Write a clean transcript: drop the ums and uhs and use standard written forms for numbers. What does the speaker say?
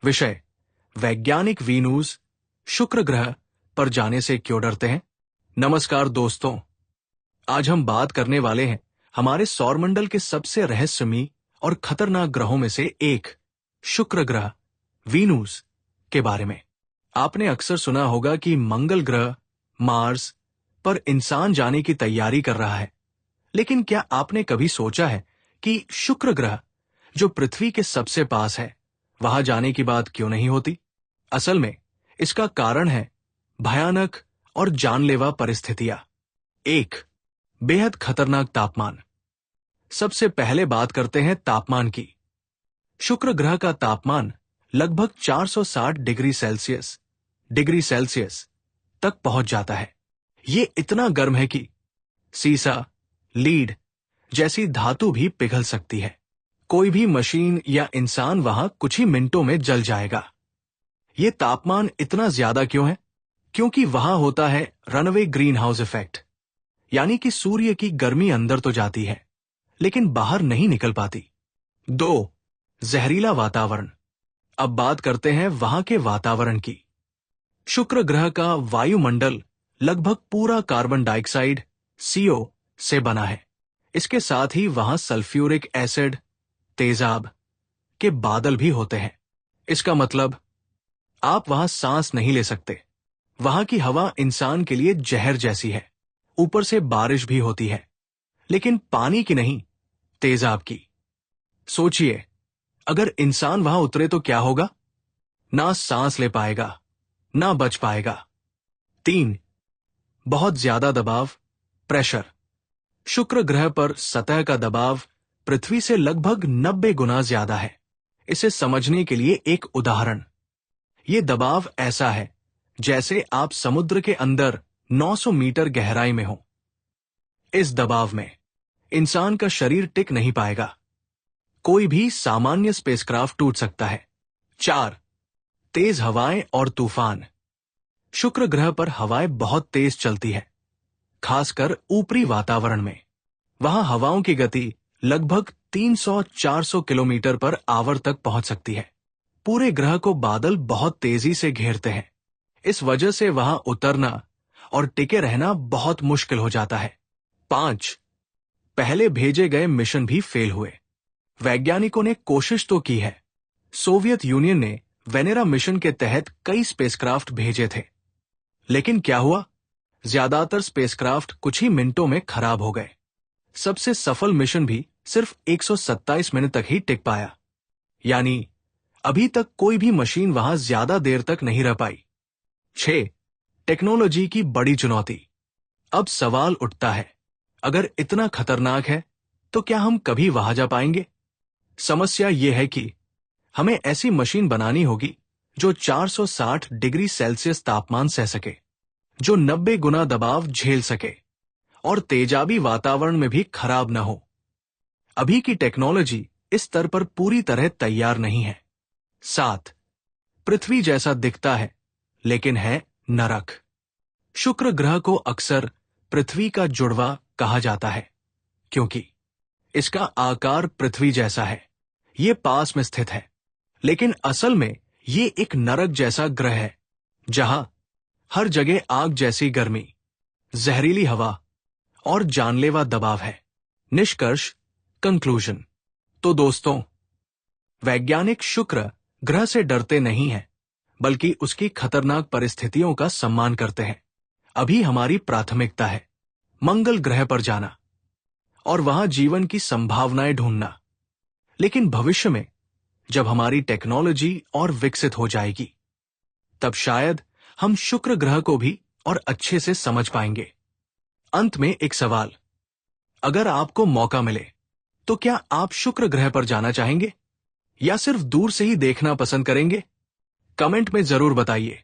विषय: वैज्ञानिक वीनूस शुक्र ग्रह पर जाने से क्यों डरते हैं। नमस्कार दोस्तों, आज हम बात करने वाले हैं हमारे सौरमंडल के सबसे रहस्यमयी और खतरनाक ग्रहों में से एक शुक्र ग्रह वीनूस के बारे में। आपने अक्सर सुना होगा कि मंगल ग्रह मार्स पर इंसान जाने की तैयारी कर रहा है, लेकिन क्या आपने कभी सोचा है कि शुक्र ग्रह जो पृथ्वी के सबसे पास है, वहां जाने की बात क्यों नहीं होती। असल में इसका कारण है भयानक और जानलेवा परिस्थितियां। एक, बेहद खतरनाक तापमान। सबसे पहले बात करते हैं तापमान की। शुक्र ग्रह का तापमान लगभग 460 डिग्री सेल्सियस तक पहुंच जाता है। ये इतना गर्म है कि सीसा, लीड जैसी धातु भी पिघल सकती है। कोई भी मशीन या इंसान वहां कुछ ही मिनटों में जल जाएगा। ये तापमान इतना ज्यादा क्यों है? क्योंकि वहां होता है रनअवे ग्रीन हाउस इफेक्ट, यानी कि सूर्य की गर्मी अंदर तो जाती है लेकिन बाहर नहीं निकल पाती। 2, जहरीला वातावरण। अब बात करते हैं वहां के वातावरण की। शुक्र ग्रह का वायुमंडल लगभग पूरा कार्बन डाइऑक्साइड CO से बना है। इसके साथ ही वहां सल्फ्यूरिक एसिड, तेजाब के बादल भी होते हैं। इसका मतलब आप वहां सांस नहीं ले सकते। वहां की हवा इंसान के लिए जहर जैसी है। ऊपर से बारिश भी होती है, लेकिन पानी की नहीं, तेजाब की। सोचिए, अगर इंसान वहां उतरे तो क्या होगा? ना सांस ले पाएगा, ना बच पाएगा। 3, बहुत ज्यादा दबाव, प्रेशर। शुक्र ग्रह पर सतह का दबाव पृथ्वी से लगभग 90 गुना ज्यादा है। इसे समझने के लिए एक उदाहरण। ये दबाव ऐसा है जैसे आप समुद्र के अंदर 900 मीटर गहराई में हो। इस दबाव में इंसान का शरीर टिक नहीं पाएगा। कोई भी सामान्य स्पेसक्राफ्ट टूट सकता है। 4, तेज हवाएं और तूफान। शुक्र ग्रह पर हवाएं बहुत तेज चलती है, खासकर ऊपरी वातावरण में। वहां हवाओं की गति लगभग 300-400 किलोमीटर पर आवर तक पहुंच सकती है। पूरे ग्रह को बादल बहुत तेजी से घेरते हैं। इस वजह से वहां उतरना और टिके रहना बहुत मुश्किल हो जाता है। 5, पहले भेजे गए मिशन भी फेल हुए। वैज्ञानिकों ने कोशिश तो की है। सोवियत यूनियन ने वेनेरा मिशन के तहत कई स्पेसक्राफ्ट भेजे थे, लेकिन क्या हुआ? ज्यादातर स्पेसक्राफ्ट कुछ ही मिनटों में खराब हो गए। सबसे सफल मिशन भी सिर्फ 127 मिनट तक ही टिक पाया। यानी अभी तक कोई भी मशीन वहां ज्यादा देर तक नहीं रह पाई। 6, टेक्नोलॉजी की बड़ी चुनौती। अब सवाल उठता है, अगर इतना खतरनाक है तो क्या हम कभी वहां जा पाएंगे? समस्या यह है कि हमें ऐसी मशीन बनानी होगी जो 460 डिग्री सेल्सियस तापमान सह सके, जो 90 गुना दबाव झेल सके और तेजाबी वातावरण में भी खराब न हो। अभी की टेक्नोलॉजी इस स्तर पर पूरी तरह तैयार नहीं है। 7, पृथ्वी जैसा दिखता है लेकिन है नरक। शुक्र ग्रह को अक्सर पृथ्वी का जुड़वा कहा जाता है, क्योंकि इसका आकार पृथ्वी जैसा है। ये पास में स्थित है, लेकिन असल में ये एक नरक जैसा ग्रह है, जहां हर जगह आग जैसी गर्मी, जहरीली हवा और जानलेवा दबाव है। निष्कर्ष, कंक्लूजन। तो दोस्तों, वैज्ञानिक शुक्र ग्रह से डरते नहीं हैं, बल्कि उसकी खतरनाक परिस्थितियों का सम्मान करते हैं। अभी हमारी प्राथमिकता है मंगल ग्रह पर जाना और वहां जीवन की संभावनाएं ढूंढना। लेकिन भविष्य में जब हमारी टेक्नोलॉजी और विकसित हो जाएगी, तब शायद हम शुक्र ग्रह को भी और अच्छे से समझ पाएंगे। अंत में एक सवाल, अगर आपको मौका मिले तो क्या आप शुक्र ग्रह पर जाना चाहेंगे या सिर्फ दूर से ही देखना पसंद करेंगे? कमेंट में जरूर बताइए।